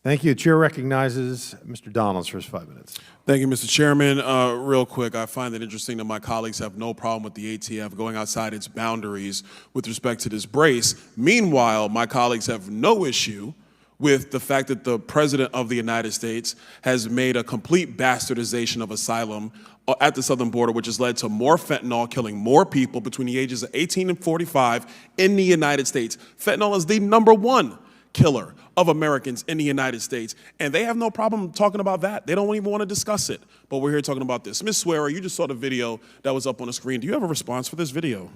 Thank you. Chair recognizes Mr. Donalds for his 5 minutes. Thank you, Mr. Chairman. Real quick, I find it interesting that my colleagues have no problem with the ATF going outside its boundaries with respect to this brace. Meanwhile, my colleagues have no issue with the fact that the President of the United States has made a complete bastardization of asylum at the southern border, which has led to more fentanyl killing more people between the ages of 18 and 45 in the United States. Fentanyl is the #1 killer of Americans in the United States, and they have no problem talking about that. They don't even want to discuss it, but we're here talking about this. Ms. Swearer, you just saw the video that was up on the screen. Do you have a response for this video?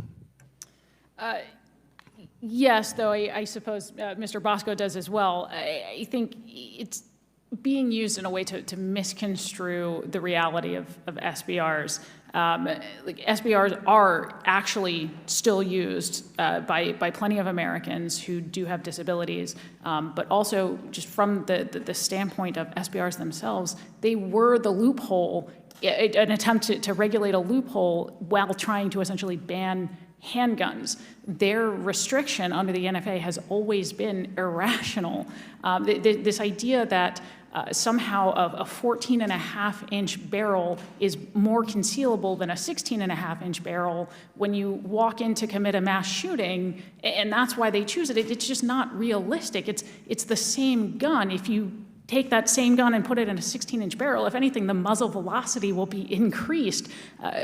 Yes, though I suppose Mr. Bosco does as well. I think it's being used in a way to misconstrue the reality of SBRs. SBRs are actually still used by plenty of Americans who do have disabilities, but also just from the standpoint of SBRs themselves, they were the loophole, an attempt to regulate a loophole while trying to essentially ban handguns. Their restriction under the NFA has always been irrational. This idea that somehow a 14.5-inch barrel is more concealable than a 16.5-inch barrel when you walk in to commit a mass shooting, and that's why they choose it. It's just not realistic. It's the same gun. If you take that same gun and put it in a 16-inch barrel, if anything, the muzzle velocity will be increased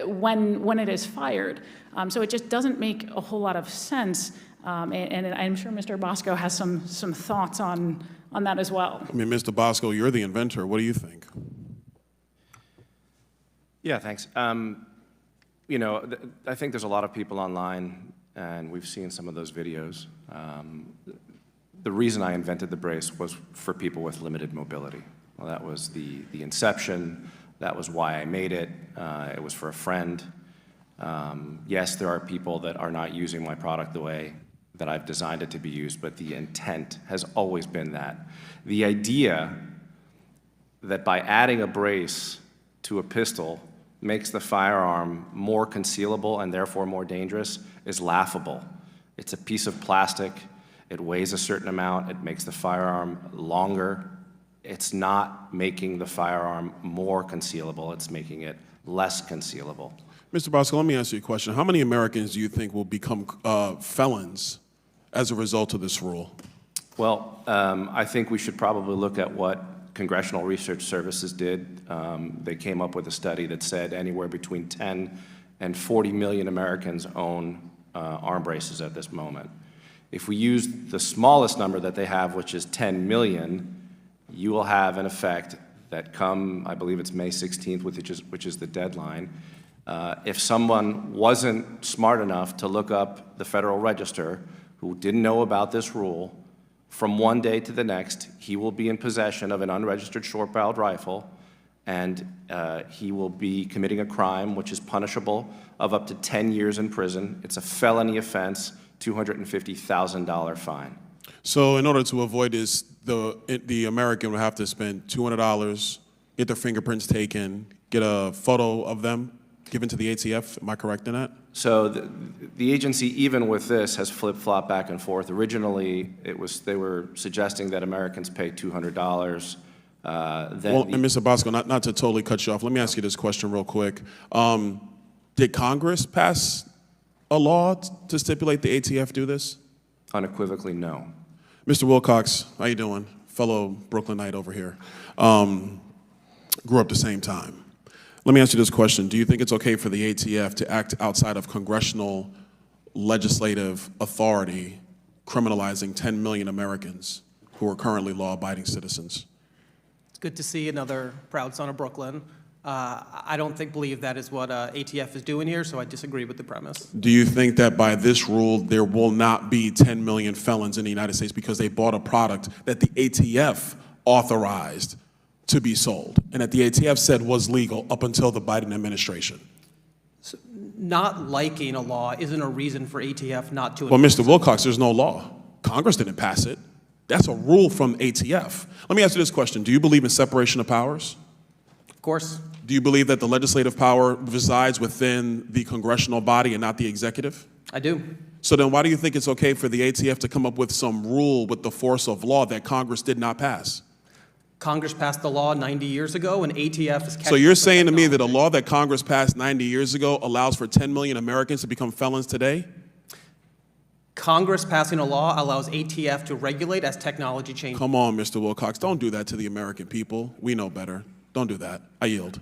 when it is fired. So it just doesn't make a whole lot of sense. And I'm sure Mr. Bosco has some thoughts on that as well. I mean, Mr. Bosco, you're the inventor. What do you think? Yeah, thanks. You know, I think there's a lot of people online, and we've seen some of those videos. The reason I invented the brace was for people with limited mobility. Well, that was the inception. That was why I made it. It was for a friend. Yes, there are people that are not using my product the way that I've designed it to be used, but the intent has always been that. The idea that by adding a brace to a pistol makes the firearm more concealable and therefore more dangerous is laughable. It's a piece of plastic. It weighs a certain amount. It makes the firearm longer. It's not making the firearm more concealable. It's making it less concealable. Mr. Bosco, let me ask you a question. How many Americans do you think will become felons as a result of this rule? Well, I think we should probably look at what Congressional Research Services did. They came up with a study that said anywhere between 10 and 40 million Americans own arm braces at this moment. If we use the smallest number that they have, which is 10 million, you will have an effect that come, I believe it's May 16th, which is the deadline. If someone wasn't smart enough to look up the Federal Register, who didn't know about this rule, from one day to the next, he will be in possession of an unregistered short-barreled rifle, and he will be committing a crime which is punishable of up to 10 years in prison. It's a felony offense, $250,000 fine. So in order to avoid this, the American would have to spend $200, get their fingerprints taken, get a photo of them given to the ATF. Am I correct in that? So the agency, even with this, has flip-flopped back and forth. Originally, they were suggesting that Americans pay $200. Well, and Mr. Bosco, not to totally cut you off, let me ask you this question real quick. Did Congress pass a law to stipulate the ATF do this? Unequivocally, no. Mr. Wilcox, how you doing? Fellow Brooklynite over here. Grew up the same time. Let me ask you this question. Do you think it's okay for the ATF to act outside of congressional legislative authority, criminalizing 10 million Americans who are currently law-abiding citizens? It's good to see another proud son of Brooklyn. I don't believe that is what ATF is doing here, so I disagree with the premise. Do you think that by this rule, there will not be 10 million felons in the United States because they bought a product that the ATF authorized to be sold, and that the ATF said was legal up until the Biden administration? So not liking a law isn't a reason for ATF not to. Well, Mr. Wilcox, there's no law. Congress didn't pass it. That's a rule from ATF. Let me ask you this question. Do you believe in separation of powers? Of course. Do you believe that the legislative power resides within the congressional body and not the executive? I do. So then why do you think it's okay for the ATF to come up with some rule with the force of law that Congress did not pass? Congress passed the law 90 years ago, and ATF is catching So you're up with saying to me that a technology. law that Congress passed 90 years ago allows for 10 million Americans to become felons today? Congress passing a law allows ATF to regulate as technology changes. Come on, Mr. Wilcox, don't do that to the American people. We know better. Don't do that. I yield.